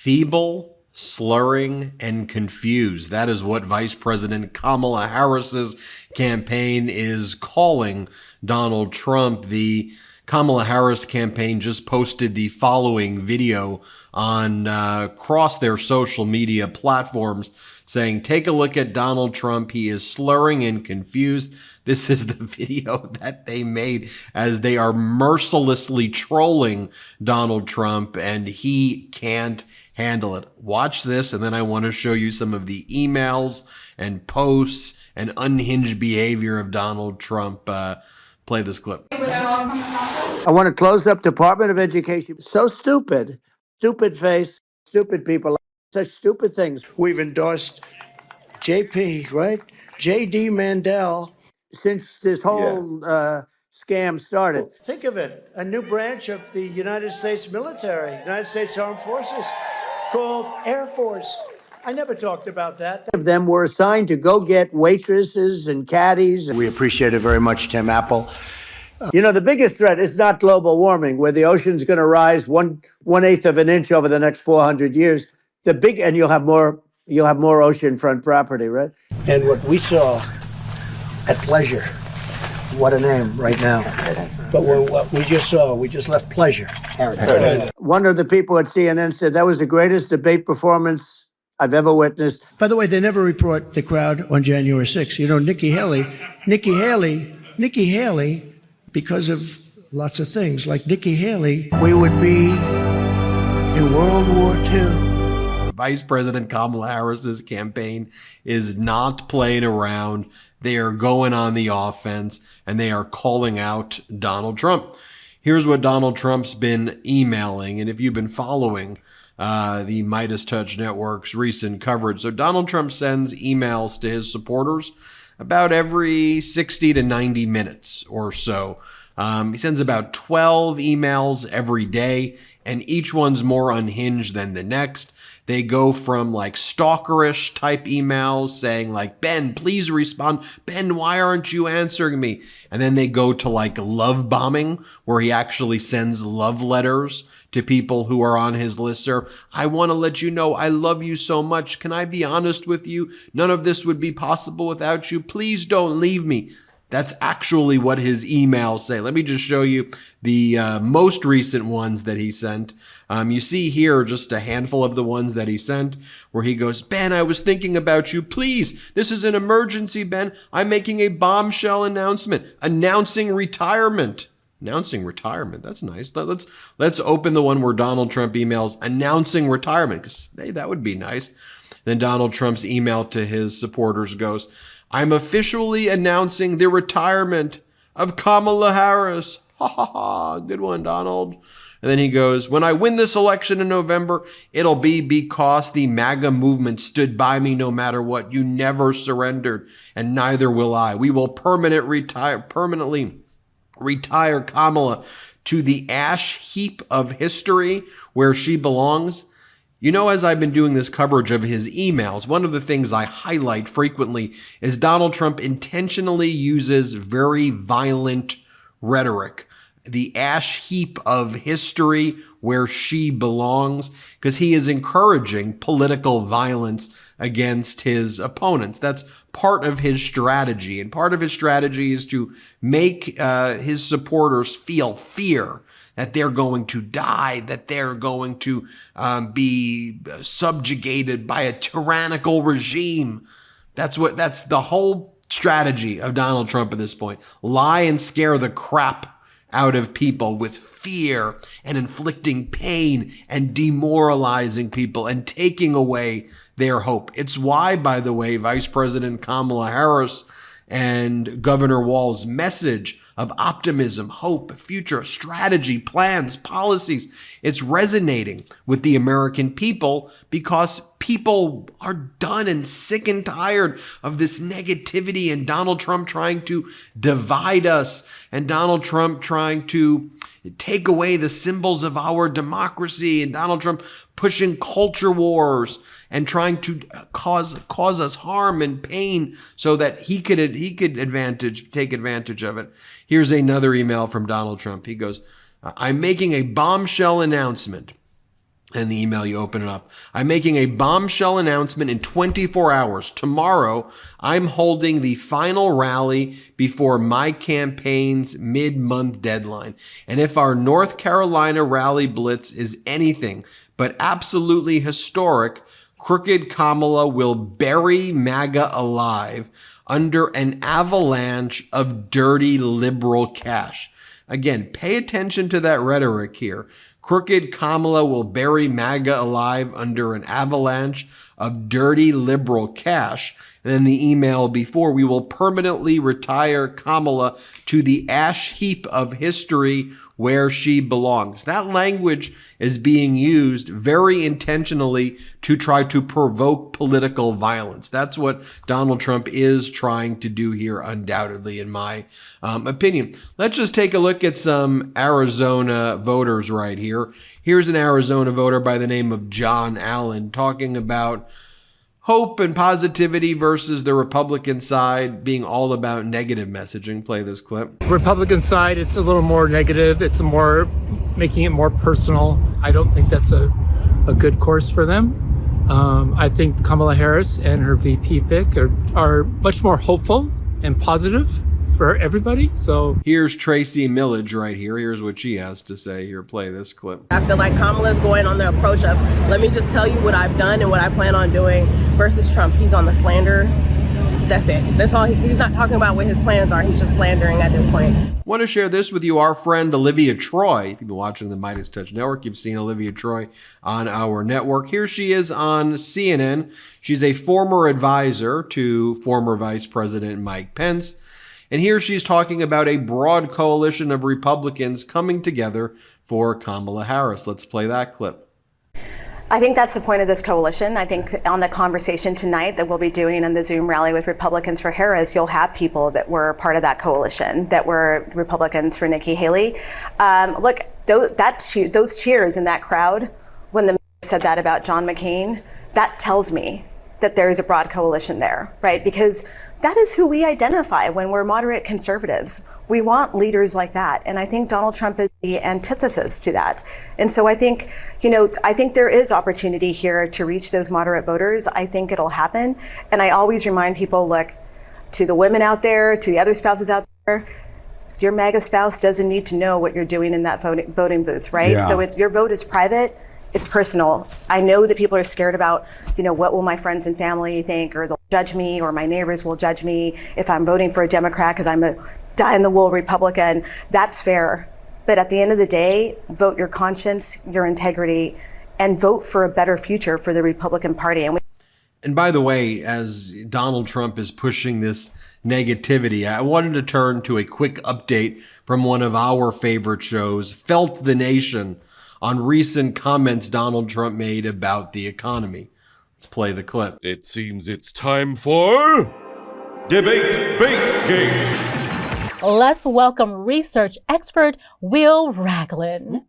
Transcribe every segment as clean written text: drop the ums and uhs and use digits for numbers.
feeble, slurring, and confused. That is what Vice President Kamala Harris's campaign is calling Donald Trump. The Kamala Harris campaign just posted the following video on across their social media platforms saying, "Take a look at Donald Trump. He is slurring and confused." This is the video that they made as they are mercilessly trolling Donald Trump, and he can't handle it. Watch this, and then I want to show you some of the emails and posts and unhinged behavior of Donald Trump. Play this clip. I want to close up Department of Education. So stupid. Stupid face. Stupid people. Such stupid things. We've endorsed JP, right? JD Mandel since this whole scam started. Think of it. A new branch of the United States military, United States Armed Forces, called Air Force. I never talked about that. Of them were assigned to go get waitresses and caddies. We appreciate it very much, Tim Apple. You know, the biggest threat is not global warming, where the ocean's going to rise 1/8 of an inch over the next 400 years. And you'll have more oceanfront property, right? And what we saw at Pleasure, what a name right now. But what we just saw, we just left Pleasure. One of the people at CNN said that was the greatest debate performance I've ever witnessed. By the way, they never report the crowd on January 6th. You know, Nikki Haley, because of lots of things like Nikki Haley, we would be in World War II. Vice President Kamala Harris's campaign is not playing around. They are going on the offense, and they are calling out Donald Trump. Here's what Donald Trump's been emailing, and if you've been following the MeidasTouch Network's recent coverage, so Donald Trump sends emails to his supporters about every 60 to 90 minutes or so. He sends about 12 emails every day, and each one's more unhinged than the next. They go from like stalkerish type emails saying like, "Ben, please respond. Ben, why aren't you answering me?" And then they go to like love bombing, where he actually sends love letters to people who are on his listserv. "I want to let you know I love you so much. Can I be honest with you? None of this would be possible without you. Please don't leave me." That's actually what his emails say. Let me just show you the most recent ones that he sent. You see here just a handful of the ones that he sent, where he goes, "Ben, I was thinking about you. Please, this is an emergency, Ben. I'm making a bombshell announcement. Announcing retirement." Announcing retirement. That's nice. Let's open the one where Donald Trump emails announcing retirement, because hey, that would be nice. Then Donald Trump's email to his supporters goes, "I'm officially announcing the retirement of Kamala Harris." Ha ha ha. Good one, Donald. And then he goes, "When I win this election in November, it'll be because the MAGA movement stood by me no matter what. You never surrendered, and neither will I. We will permanently retire Kamala to the ash heap of history where she belongs." You know, as I've been doing this coverage of his emails, one of the things I highlight frequently is Donald Trump intentionally uses very violent rhetoric. The ash heap of history where she belongs, because he is encouraging political violence against his opponents. That's part of his strategy. And part of his strategy is to make his supporters feel fear, that they're going to die, that they're going to be subjugated by a tyrannical regime. That's the whole strategy of Donald Trump at this point. Lie and scare the crap out of people with fear and inflicting pain and demoralizing people and taking away their hope. It's why, by the way, Vice President Kamala Harris and Governor Walz's message of optimism, hope, future, strategy, plans, policies, it's resonating with the American people, because people are done and sick and tired of this negativity and Donald Trump trying to divide us and Donald Trump trying to take away the symbols of our democracy and Donald Trump pushing culture wars and trying to cause us harm and pain so that he could take advantage of it. Here's another email from Donald Trump. He goes, "I'm making a bombshell announcement. And the email, you open it up. I'm making a bombshell announcement in 24 hours. Tomorrow, I'm holding the final rally before my campaign's mid-month deadline. And if our North Carolina rally blitz is anything but absolutely historic, crooked Kamala will bury MAGA alive under an avalanche of dirty liberal cash. Again, pay attention to that rhetoric here. Crooked Kamala will bury MAGA alive under an avalanche of dirty liberal cash. And then the email before, we will permanently retire Kamala to the ash heap of history where she belongs. That language is being used very intentionally to try to provoke political violence. That's what Donald Trump is trying to do here, undoubtedly, in my opinion. Let's just take a look at some Arizona voters right here. Here's an Arizona voter by the name of John Allen talking about hope and positivity versus the Republican side being all about negative messaging. Play this clip. Republican side, it's a little more negative. It's more making it more personal. I don't think that's a good course for them. I think Kamala Harris and her VP pick are much more hopeful and positive for everybody. So here's Tracy Millage right here. Here's what she has to say. Here, play this clip. I feel like Kamala's going on the approach of, let me just tell you what I've done and what I plan on doing, versus Trump. He's on the slander. That's it. That's all. He's not talking about what his plans are. He's just slandering at this point. I want to share this with you. Our friend Olivia Troy. If you've been watching the MeidasTouch network, you've seen Olivia Troy on our network. Here she is on CNN. She's a former advisor to former Vice President Mike Pence. And here she's talking about a broad coalition of Republicans coming together for Kamala Harris. Let's play that clip. I think that's the point of this coalition. I think on the conversation tonight that we'll be doing in the Zoom rally with Republicans for Harris, you'll have people that were part of that coalition, that were Republicans for Nikki Haley. Look, those cheers in that crowd when the mayor said that about John McCain, that tells me that there is a broad coalition there, right? Because that is who we identify when we're moderate conservatives. We want leaders like that. And I think Donald Trump is the antithesis to that. And so I think, I think there is opportunity here to reach those moderate voters. I think it'll happen. And I always remind people, look, to the women out there, to the other spouses out there, your MAGA spouse doesn't need to know what you're doing in that voting booth, right? Yeah. So your vote is private. It's personal. I know that people are scared about, what will my friends and family think, or they'll judge me, or my neighbors will judge me if I'm voting for a Democrat because I'm a die-in-the-wool Republican. That's fair. But at the end of the day, vote your conscience, your integrity, and vote for a better future for the Republican Party. And by the way, as Donald Trump is pushing this negativity, I wanted to turn to a quick update from one of our favorite shows, Felt the Nation, on recent comments Donald Trump made about the economy. Let's play the clip. It seems it's time for Debate Gate. Let's welcome research expert Will Raglin.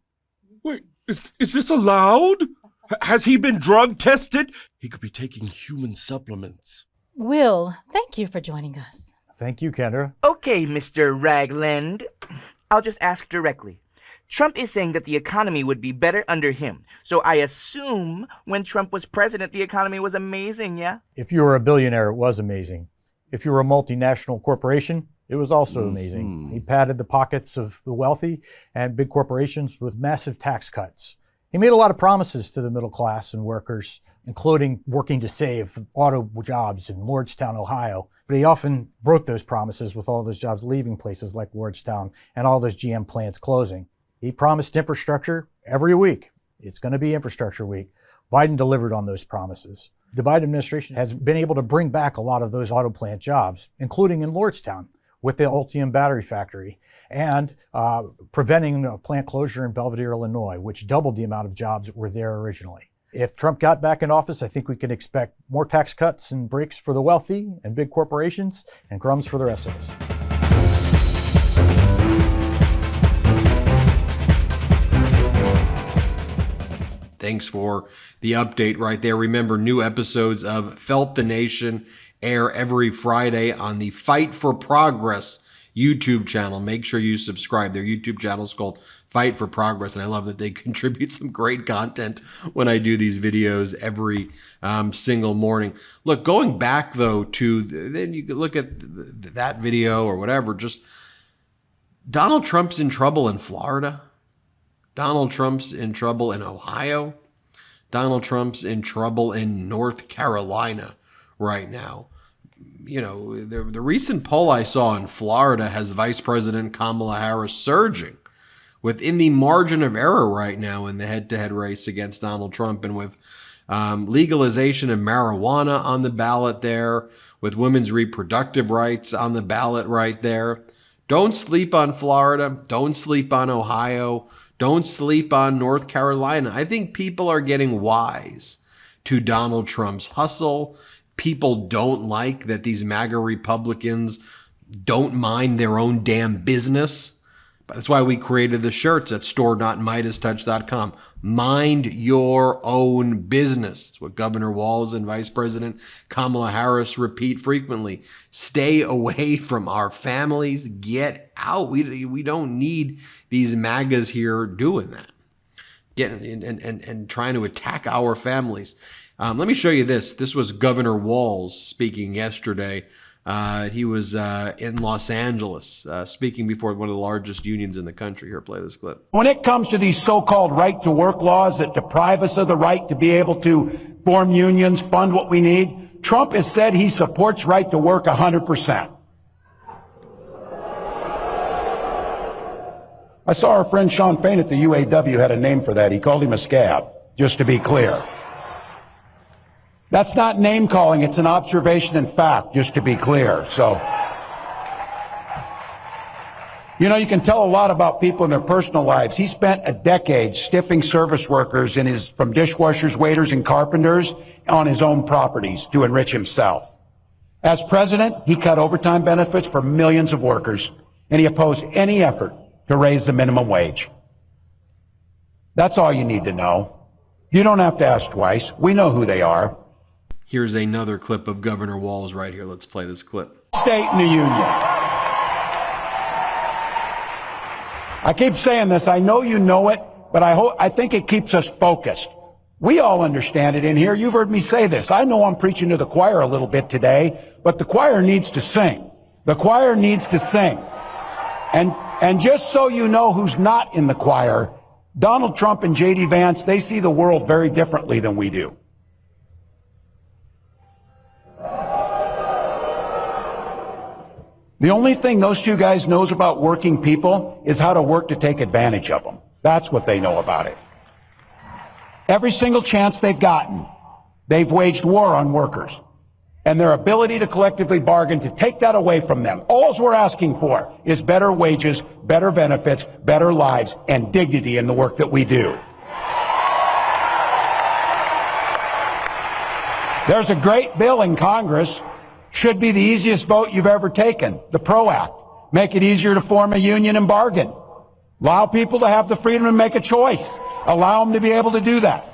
Wait, is this allowed? Has he been drug tested? He could be taking human supplements. Will, thank you for joining us. Thank you, Kendra. Okay, Mr. Ragland. I'll just ask directly. Trump is saying that the economy would be better under him. So I assume when Trump was president, the economy was amazing, yeah? If you were a billionaire, it was amazing. If you were a multinational corporation, it was also amazing. He padded the pockets of the wealthy and big corporations with massive tax cuts. He made a lot of promises to the middle class and workers, including working to save auto jobs in Lordstown, Ohio. But he often broke those promises with all those jobs leaving places like Lordstown and all those GM plants closing. He promised infrastructure every week. It's going to be infrastructure week. Biden delivered on those promises. The Biden administration has been able to bring back a lot of those auto plant jobs, including in Lordstown with the Ultium battery factory, and preventing a plant closure in Belvedere, Illinois, which doubled the amount of jobs that were there originally. If Trump got back in office, I think we can expect more tax cuts and breaks for the wealthy and big corporations and crumbs for the rest of us. Thanks for the update right there. Remember, new episodes of Felt the Nation air every Friday on the Fight for Progress YouTube channel. Make sure you subscribe. Their YouTube channel is called Fight for Progress, and I love that they contribute some great content when I do these videos every single morning. Look, going back though to, then you could look at that video or whatever, just Donald Trump's in trouble in Florida. Donald Trump's in trouble in Ohio. Donald Trump's in trouble in North Carolina right now. You know, the recent poll I saw in Florida has Vice President Kamala Harris surging within the margin of error right now in the head-to-head race against Donald Trump, and with legalization of marijuana on the ballot there, with women's reproductive rights on the ballot right there. Don't sleep on Florida. Don't sleep on Ohio. Don't sleep on North Carolina. I think people are getting wise to Donald Trump's hustle. People don't like that these MAGA Republicans don't mind their own damn business. That's why we created the shirts at store.MeidasTouch.com. Mind your own business. It's what Governor Walz and Vice President Kamala Harris repeat frequently. Stay away from our families. Get out. We don't need these MAGAs here doing that. Getting and trying to attack our families. Let me show you this. This was Governor Walz speaking yesterday. He was in Los Angeles speaking before one of the largest unions in the country. Here, play this clip. When it comes to these so-called right-to-work laws that deprive us of the right to be able to form unions, fund what we need, Trump has said he supports right to work 100%. I saw our friend Sean Fain at the UAW had a name for that. He called him a scab, just to be clear. That's not name calling, it's an observation and fact, just to be clear. So, you know, you can tell a lot about people in their personal lives. He spent a decade stiffing service workers from dishwashers, waiters, and carpenters on his own properties to enrich himself. As president, he cut overtime benefits for millions of workers, and he opposed any effort to raise the minimum wage. That's all you need to know. You don't have to ask twice. We know who they are. Here's another clip of Governor Walz right here. Let's play this clip. State in the union. I keep saying this. I know you know it, but I think it keeps us focused. We all understand it in here. You've heard me say this. I know I'm preaching to the choir a little bit today, but the choir needs to sing. The choir needs to sing. And just so you know who's not in the choir, Donald Trump and J.D. Vance, they see the world very differently than we do. The only thing those two guys knows about working people is how to work to take advantage of them. That's what they know about it. Every single chance they've gotten, they've waged war on workers and their ability to collectively bargain to take that away from them. All we're asking for is better wages, better benefits, better lives, and dignity in the work that we do. There's a great bill in Congress. Should be the easiest vote you've ever taken, the PRO Act. Make it easier to form a union and bargain. Allow people to have the freedom to make a choice. Allow them to be able to do that.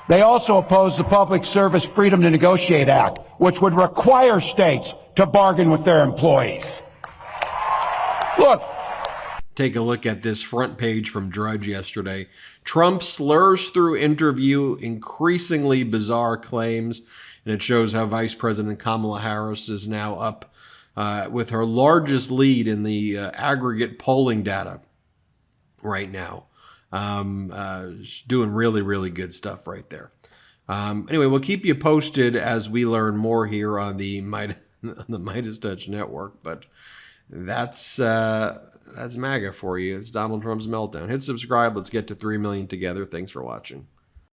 They also oppose the Public Service Freedom to Negotiate Act, which would require states to bargain with their employees. Look. Take a look at this front page from Drudge yesterday. Trump slurs through interview increasingly bizarre claims. And it shows how Vice President Kamala Harris is now up with her largest lead in the aggregate polling data right now. She's doing really, really good stuff right there. Anyway, we'll keep you posted as we learn more here on the MeidasTouch network. But that's MAGA for you. It's Donald Trump's meltdown. Hit subscribe. Let's get to 3 million together. Thanks for watching.